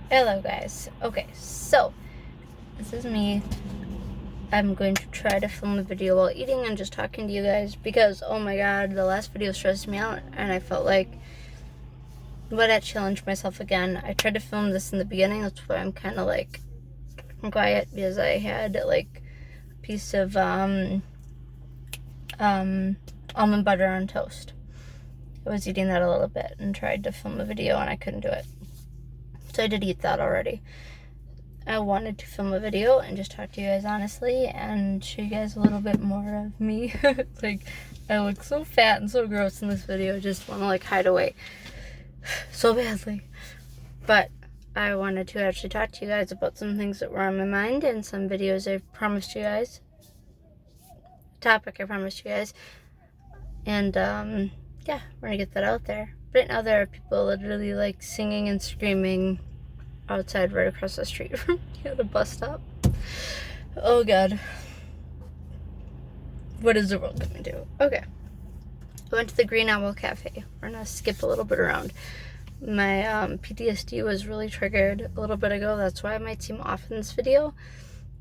Hello guys. Okay, so this is me. I'm going to try to film a video while eating and just talking to you guys because, oh my god, the last video stressed me out and I felt like I challenge myself again. I tried to film this in the beginning, that's why I'm kind of like quiet, because I had like a piece of almond butter on toast. I was eating that a little bit and tried to film a video and I couldn't do it. So I did eat that already. I wanted to film a video and just talk to you guys honestly and show you guys a little bit more of me. Like, I look so fat and so gross in this video. I just want to like hide away so badly. But I wanted to actually talk to you guys about some things that were on my mind and some videos I promised you guys. Topic I promised you guys. And yeah, we're gonna get that out there. Right now there are people literally like singing and screaming outside right across the street from me at a bus stop. Oh god. What is the world gonna do? Okay. I went to the Green Owl Cafe. We're gonna skip a little bit around. My PTSD was really triggered a little bit ago. That's why it might seem off in this video.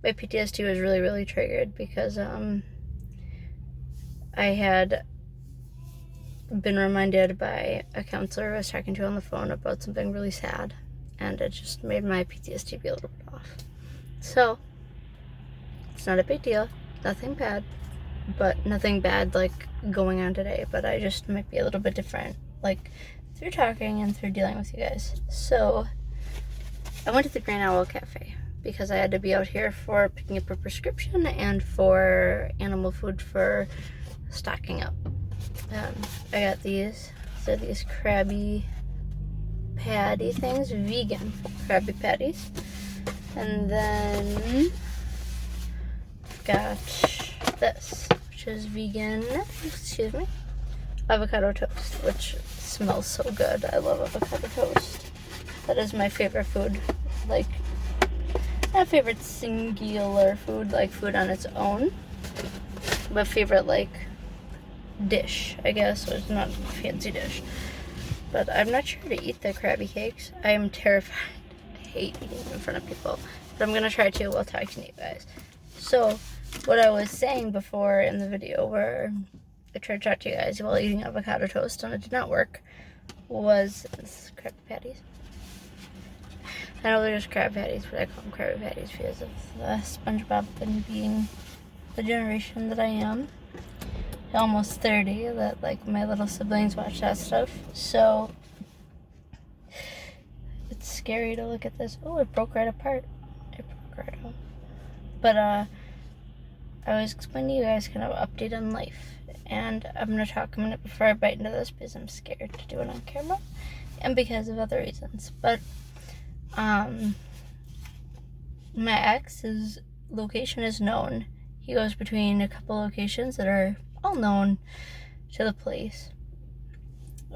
My PTSD was really triggered because I had been reminded by a counselor I was talking to on the phone about something really sad, and it just made my PTSD be a little bit off. So it's not a big deal, nothing bad like going on today, but I just might be a little bit different like through talking and through dealing with you guys. So I went to the Green Owl Cafe because I had to be out here for picking up a prescription and for animal food for stocking up. I got these. So these Krabby Patty things, vegan Krabby Patties. And then got this, which is vegan, avocado toast, which smells so good. I love avocado toast. That is my favorite food. Like, not favorite singular food, like food on its own, but favorite like dish, I guess. So it's not a fancy dish, but I'm not sure to eat the Krabby Cakes. I am terrified. I hate eating in front of people, but I'm gonna try to while talking to you guys. So what I was saying before in the video where I tried to talk to you guys while eating avocado toast and it did not work was this Krabby Patties. I know they're just Krabby Patties, but I call them Krabby Patties because of the SpongeBob and being the generation that I am. Almost 30, that like my little siblings watch that stuff, so it's scary to look at this. Oh, it broke right apart. It broke right out. But I was explaining to you guys kind of an update on life, and I'm gonna talk a minute before I bite into this because I'm scared to do it on camera and because of other reasons. But my ex's location is known. He goes between a couple locations that are all known to the police.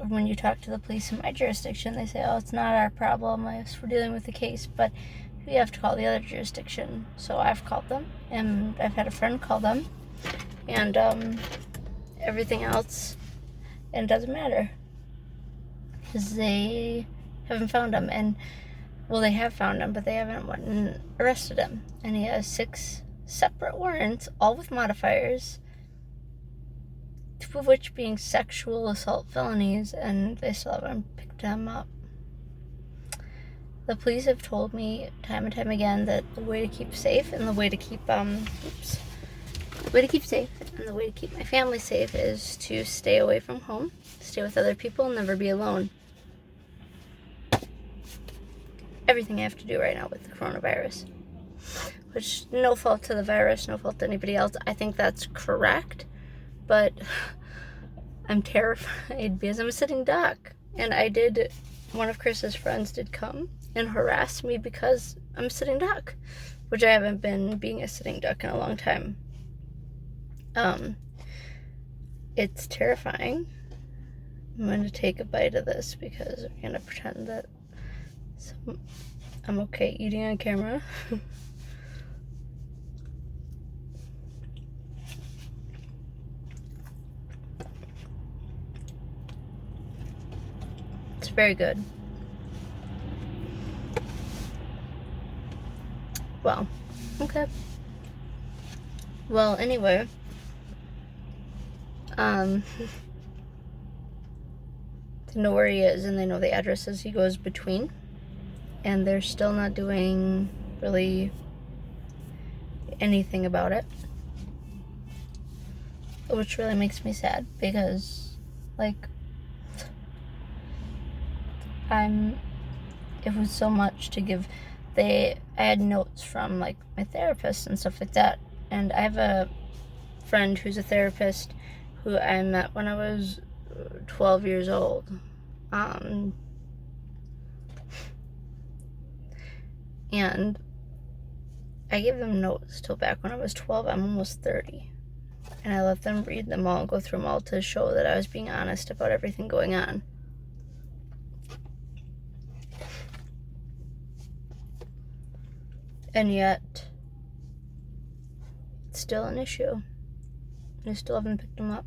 When you talk to the police in my jurisdiction, they say, oh, it's not our problem, we're dealing with the case, but you have to call the other jurisdiction. So I've called them, and I've had a friend call them, and everything else, and it doesn't matter because they haven't found him. And well, they have found him, but they haven't went and arrested him, and he has 6 separate warrants, all with modifiers, 2 of which being sexual assault felonies, and they still haven't picked him up. The police have told me time and time again that the way to keep safe and the way to keep my family safe is to stay away from home, stay with other people, and never be alone. Everything I have to do right now with the coronavirus, which no fault to the virus, no fault to anybody else. I think that's correct. But I'm terrified because I'm a sitting duck. And one of Chris's friends did come and harass me because I'm a sitting duck, which I haven't been being a sitting duck in a long time. It's terrifying. I'm going to take a bite of this because I'm going to pretend that I'm okay eating on camera. It's very good. Wow. Okay. Well, anyway. They know where he is and they know the addresses he goes between. And they're still not doing really anything about it. Which really makes me sad because, like, it was so much to give. I had notes from, like, my therapist and stuff like that. And I have a friend who's a therapist who I met when I was 12 years old. And I gave them notes till back when I was 12. I'm almost 30. And I let them read them all, go through them all to show that I was being honest about everything going on. And yet, it's still an issue. I still haven't picked them up,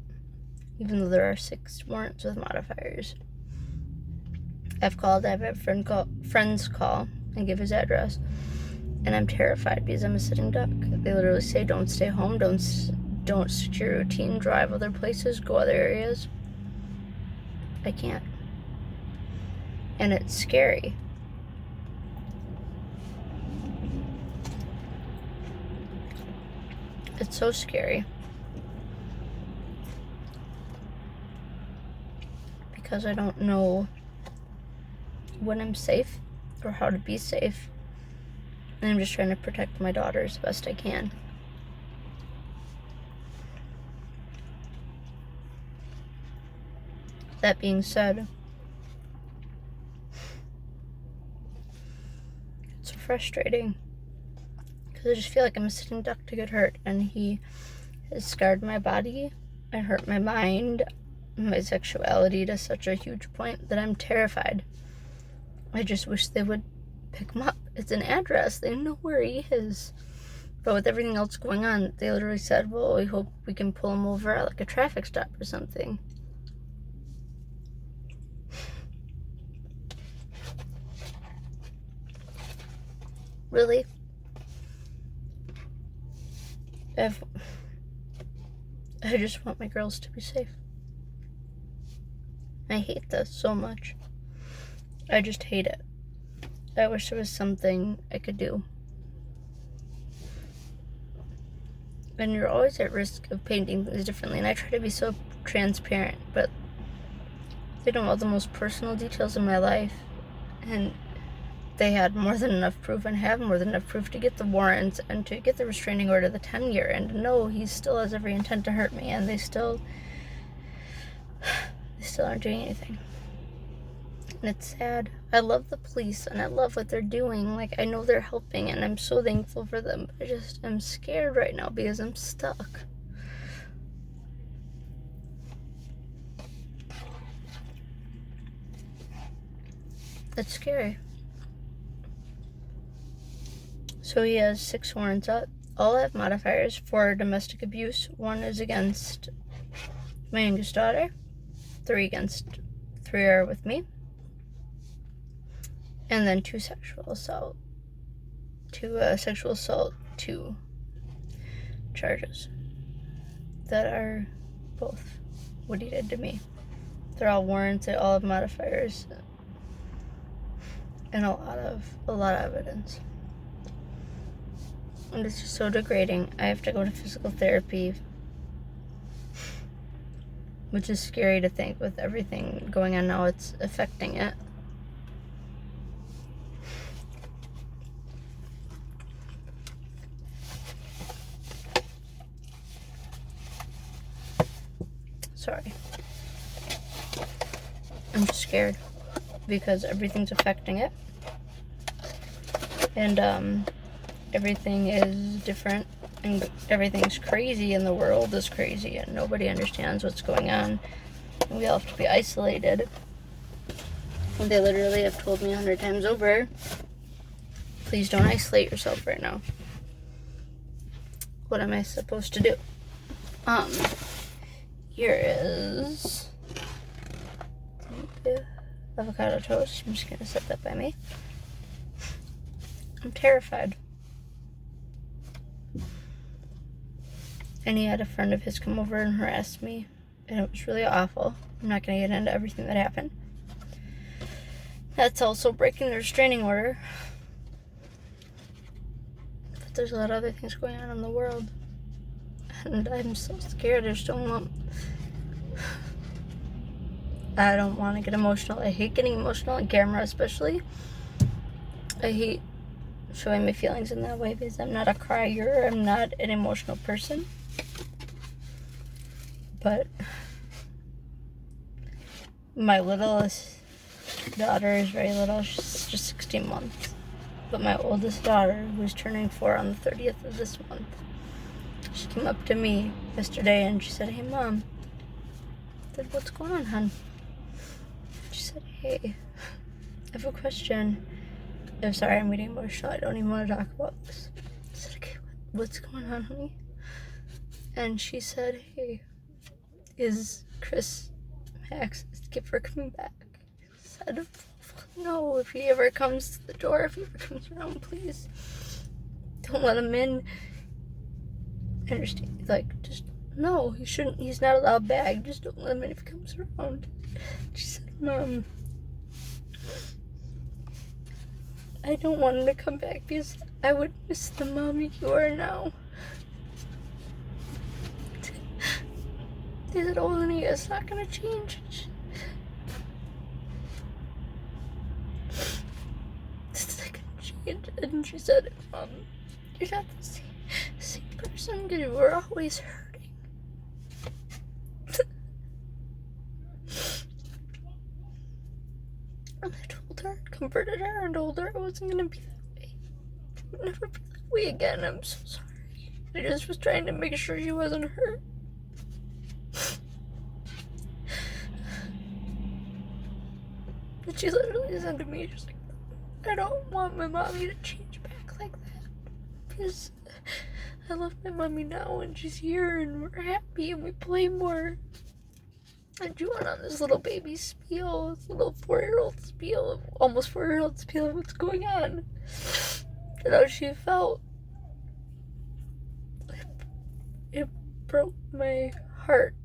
even though there are 6 warrants with modifiers. I've had friends call and give his address, and I'm terrified because I'm a sitting duck. They literally say, don't stay home, don't switch your routine, drive other places, go other areas. I can't. And it's scary. It's so scary. Because I don't know when I'm safe or how to be safe. And I'm just trying to protect my daughter as best I can. That being said, it's so frustrating. Because I just feel like I'm a sitting duck to get hurt. And he has scarred my body and hurt my mind, my sexuality to such a huge point that I'm terrified. I just wish they would pick him up. It's an address. They know where he is. But with everything else going on, they literally said, well, we hope we can pull him over at like a traffic stop or something. Really? I just want my girls to be safe. I hate this so much. I just hate it. I wish there was something I could do. And you're always at risk of painting things differently. And I try to be so transparent, but they know all the most personal details of my life. And they had more than enough proof and have more than enough proof to get the warrants and to get the restraining order, the 10-year. And no, he still has every intent to hurt me. And they still aren't doing anything. And it's sad. I love the police and I love what they're doing. Like, I know they're helping and I'm so thankful for them. I'm scared right now because I'm stuck. That's scary. So he has 6 warrants up. All have modifiers for domestic abuse. 1 is against my youngest daughter. 3 are with me. And then 2 sexual assault. 2 charges that are both what he did to me. They're all warrants. They all have modifiers and a lot of evidence. And it's just so degrading. I have to go to physical therapy, which is scary to think with everything going on now. It's affecting it. Sorry. I'm just scared because everything's affecting it. And everything is different and everything's crazy and the world is crazy and nobody understands what's going on. And we all have to be isolated. And they literally have told me 100 times over, please don't isolate yourself right now. What am I supposed to do? Here is the avocado toast. I'm just gonna set that by me. I'm terrified. And he had a friend of his come over and harass me, and it was really awful. I'm not going to get into everything that happened. That's also breaking the restraining order. But there's a lot of other things going on in the world. And I'm so scared. I don't want to get emotional. I hate getting emotional on camera, especially. I hate showing my feelings in that way because I'm not a crier. I'm not an emotional person. But my littlest daughter is very little. She's just 16 months. But my oldest daughter, who's turning 4 on the 30th of this month, she came up to me yesterday and she said, "Hey, Mom." I said, "What's going on, hon?" She said, "Hey, I have a question." I'm sorry, I'm getting emotional. I don't even want to talk about this. I said, "Okay, what's going on, honey?" And she said, "Hey, is Chris Max's skipper coming back?" I said, "No, if he ever comes to the door, if he ever comes around, please don't let him in." I understand, like, just, no, he shouldn't, he's not allowed back, just don't let him in if he comes around. She said, "Mom, I don't want him to come back because I would miss the mommy you are now." He said, "Oh, honey, it's not gonna change. It's not gonna change." And she said, "Mom, you're not the same person because you were always hurting." And I told her, comforted her, and told her I wasn't gonna be that way. I would never be that way again. I'm so sorry. I just was trying to make sure she wasn't hurt. And she literally said to me, she's like, "I don't want my mommy to change back like that. Because I love my mommy now and she's here and we're happy and we play more." And she went on this little baby spiel, this little 4-year-old spiel, almost 4-year-old spiel of what's going on. And how she felt. It broke my heart.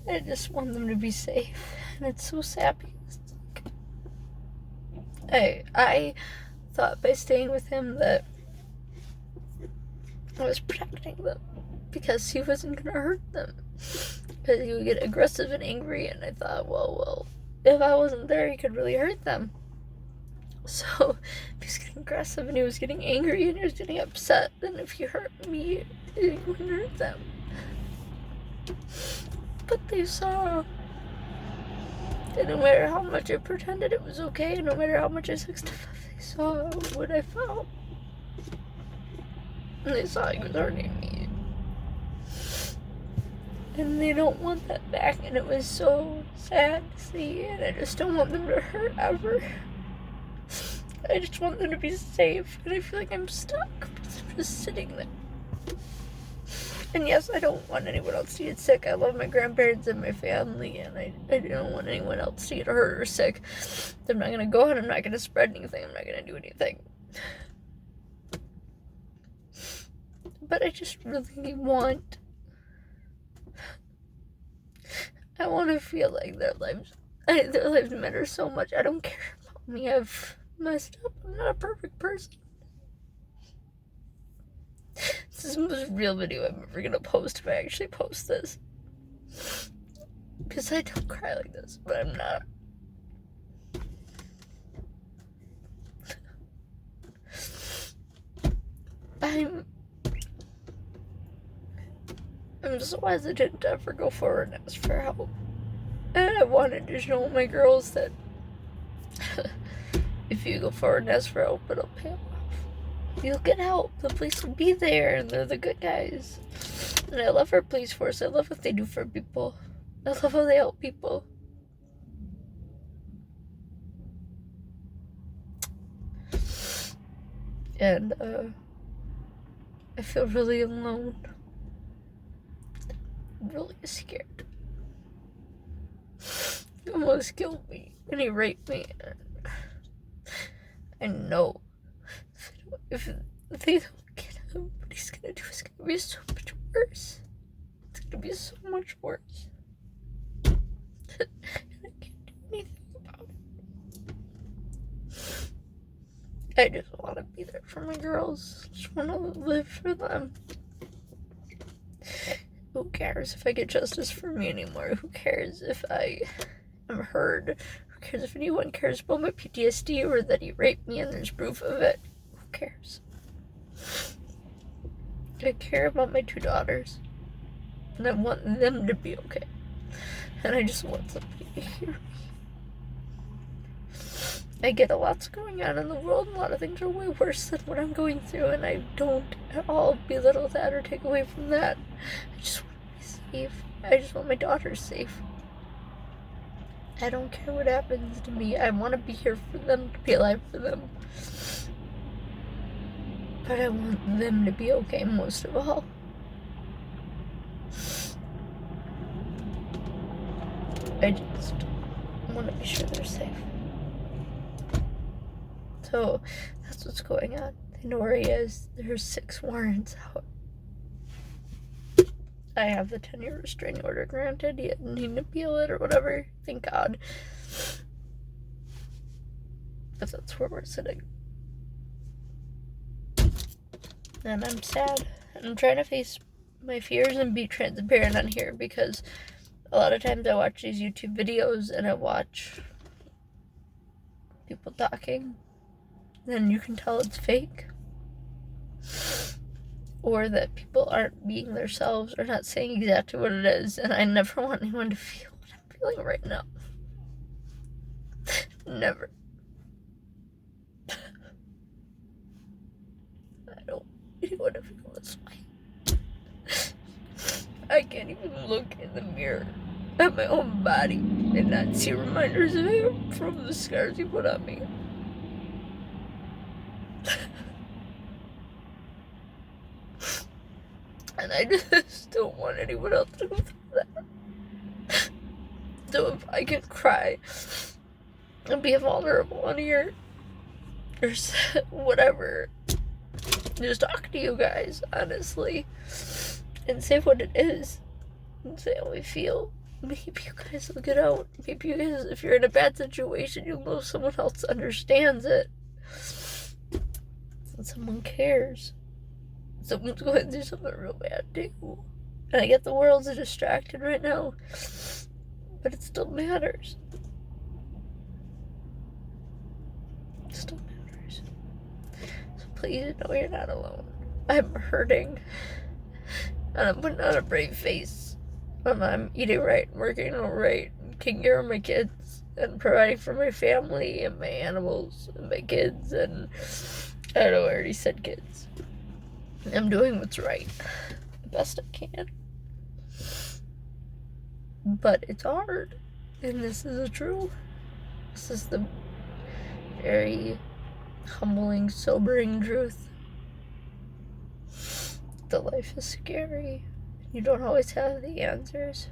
I just want them to be safe. And it's so sad because I thought by staying with him that I was protecting them because he wasn't gonna hurt them. Because he would get aggressive and angry, and I thought, well, if I wasn't there, he could really hurt them. So if he was getting aggressive and he was getting angry and he was getting upset, then if he hurt me, he wouldn't hurt them. But they saw, and no matter how much I pretended it was okay, no matter how much I said stuff, they saw what I felt. And they saw he was hurting me. And they don't want that back, and it was so sad to see, and I just don't want them to hurt ever. I just want them to be safe, and I feel like I'm stuck because I'm just sitting there. And yes, I don't want anyone else to get sick. I love my grandparents and my family, and I don't want anyone else to get hurt or sick. I'm not going to go out, I'm not going to spread anything, I'm not going to do anything. But I just really want, I want to feel like their lives matter so much. I don't care about me. I've messed up. I'm not a perfect person. This is the most real video I'm ever gonna post if I actually post this. Because I don't cry like this, but I'm not. I'm so hesitant to ever go forward and ask for help. And I wanted to show my girls that if you go forward and ask for help, it'll pay off. You'll get help. The police will be there, and they're the good guys. And I love our police force. I love what they do for people. I love how they help people. And I feel really alone. I'm really scared. He almost killed me, and he raped me. I know if they don't get him, what he's gonna do is gonna be so much worse. It's gonna be so much worse. And I can't do anything about it. I just want to be there for my girls. I just want to live for them. Who cares if I get justice for me anymore? Who cares if I am heard? Who cares if anyone cares about my PTSD or that he raped me and there's proof of it? Who cares? I care about my 2 daughters. And I want them to be okay. And I just want somebody to hear me. I get a lot's going on in the world, and a lot of things are way worse than what I'm going through, and I don't at all belittle that or take away from that. I just want to be safe. I just want my daughters safe. I don't care what happens to me. I want to be here for them, to be alive for them. But I want them to be okay most of all. I just want to be sure they're safe. So that's what's going on. They know where he is. There's 6 warrants out. I have the 10-year restraining order granted. He didn't need to appeal it or whatever. Thank God. But that's where we're sitting. And I'm sad. I'm trying to face my fears and be transparent on here because a lot of times I watch these YouTube videos and I watch people talking. Then you can tell it's fake. Or that people aren't being themselves or not saying exactly what it is. And I never want anyone to feel what I'm feeling right now. Never. I don't want anyone to feel this way. I can't even look in the mirror at my own body and not see reminders of him from the scars he put on me. And I just don't want anyone else to go through that. So if I can cry and be vulnerable on here or whatever, just talk to you guys, honestly, and say what it is and say how I feel. Maybe you guys will get out. Maybe you guys, if you're in a bad situation, you'll know someone else understands it. And someone cares. Someone's going through something real bad too. And I get the world's distracted right now, but it still matters. It still matters. So please know you're not alone. I'm hurting. And I'm putting on a brave face. And I'm eating right, working all right, taking care of my kids, and providing for my family and my animals and my kids. And I know I already said kids. I'm doing what's right, the best I can. But it's hard, and this is the truth. This is the very humbling, sobering truth. The life is scary. You don't always have the answers.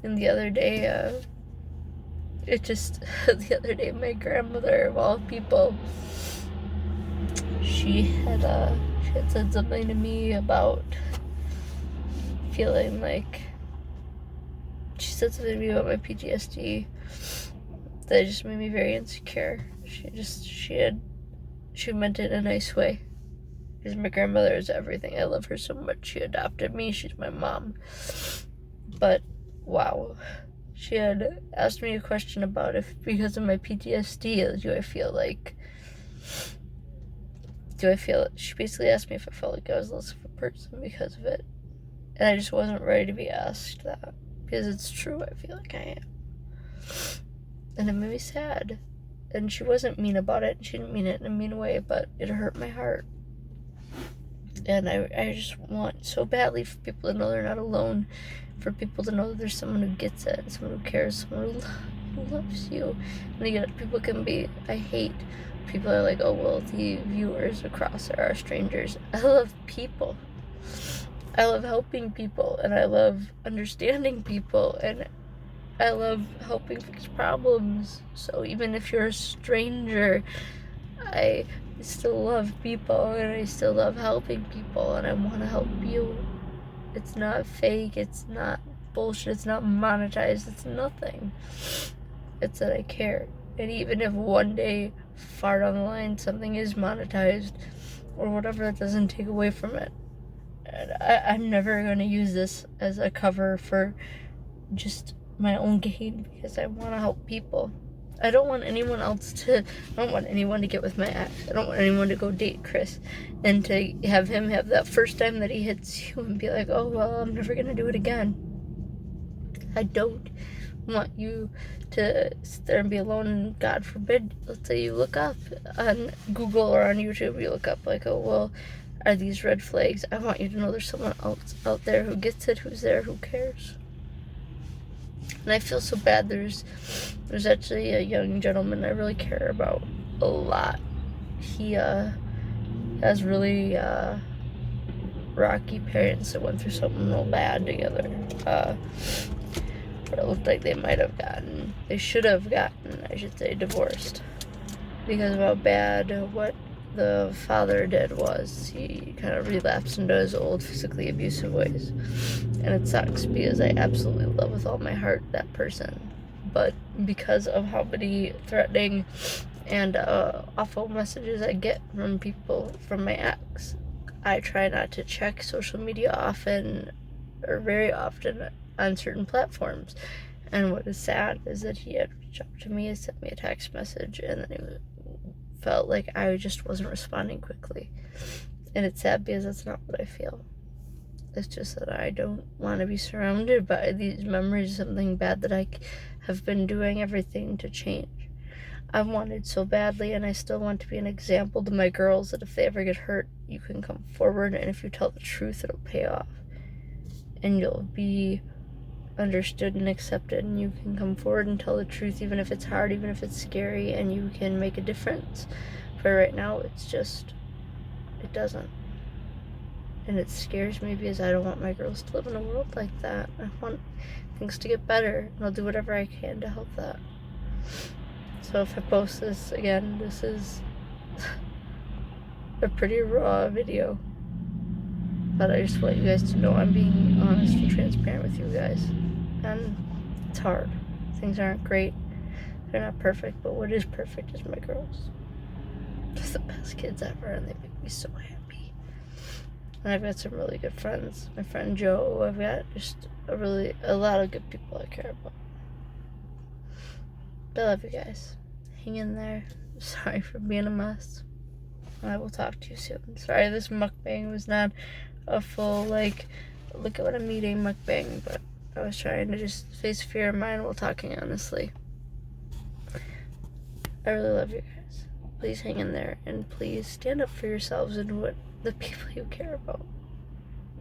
And the other day, the other day, my grandmother, of all people, she had said something to me about feeling like, she said something to me about my PTSD that just made me very insecure. She meant it in a nice way. Because my grandmother is everything. I love her so much. She adopted me. She's my mom. But, wow. She had asked me a question about if, because of my PTSD, she basically asked me if I felt like I was less of a person because of it. And I just wasn't ready to be asked that. Because it's true, I feel like I am. And it made me sad. And she wasn't mean about it. She didn't mean it in a mean way, but it hurt my heart. And I just want so badly for people to know they're not alone, for people to know that there's someone who gets it, someone who cares, someone who loves you. And people can be, I hate, people are like, oh, well, the viewers across are strangers. I love people. I love helping people, and I love understanding people, and I love helping fix problems. So even if you're a stranger, I still love people and I still love helping people and I want to help you. It's not fake, it's not bullshit, it's not monetized, it's nothing. It's that I care. And even if one day, far down the line, something is monetized or whatever, that doesn't take away from it. And I'm never going to use this as a cover for just my own gain because I want to help people. I don't want anyone to get with my ex. I don't want anyone to go date Chris and to have him have that first time that he hits you and be like, oh, well, I'm never going to do it again. I don't want you to sit there and be alone, and God forbid, let's say you look up on Google or on YouTube, you look up like, oh, well, are these red flags? I want you to know there's someone else out there who gets it, who's there, who cares. And I feel so bad. There's actually a young gentleman I really care about a lot. He has really rocky parents that went through something real bad together. But it looked like they should have gotten, I should say, divorced. Because of how bad what the father did was. He kind of relapsed into his old physically abusive ways. And it sucks because I absolutely love with all my heart that person. But because of how many threatening and awful messages I get from people from my ex, I try not to check social media often or very often on certain platforms. And what is sad is that he had reached out to me and sent me a text message, and then he felt like I just wasn't responding quickly. And it's sad because that's not what I feel. It's just that I don't want to be surrounded by these memories of something bad that I have been doing everything to change. I've wanted so badly, and I still want to be an example to my girls that if they ever get hurt, you can come forward, and if you tell the truth, it'll pay off. And you'll be understood and accepted, and you can come forward and tell the truth, even if it's hard, even if it's scary, and you can make a difference. But right now, it doesn't. And it scares me because I don't want my girls to live in a world like that. I want things to get better, and I'll do whatever I can to help that. So if I post this again, this is a pretty raw video. But I just want you guys to know I'm being honest and transparent with you guys. And it's hard. Things aren't great. They're not perfect, but what is perfect is my girls. They're the best kids ever, and they make me so happy. And I've got some really good friends. My friend Joe, I've got just a lot of good people I care about. I love you guys. Hang in there. Sorry for being a mess. I will talk to you soon. Sorry this mukbang was not a full, like, look at what I'm eating mukbang, but I was trying to just face fear of mine while talking honestly. I really love you guys. Please hang in there, and please stand up for yourselves and what the people you care about.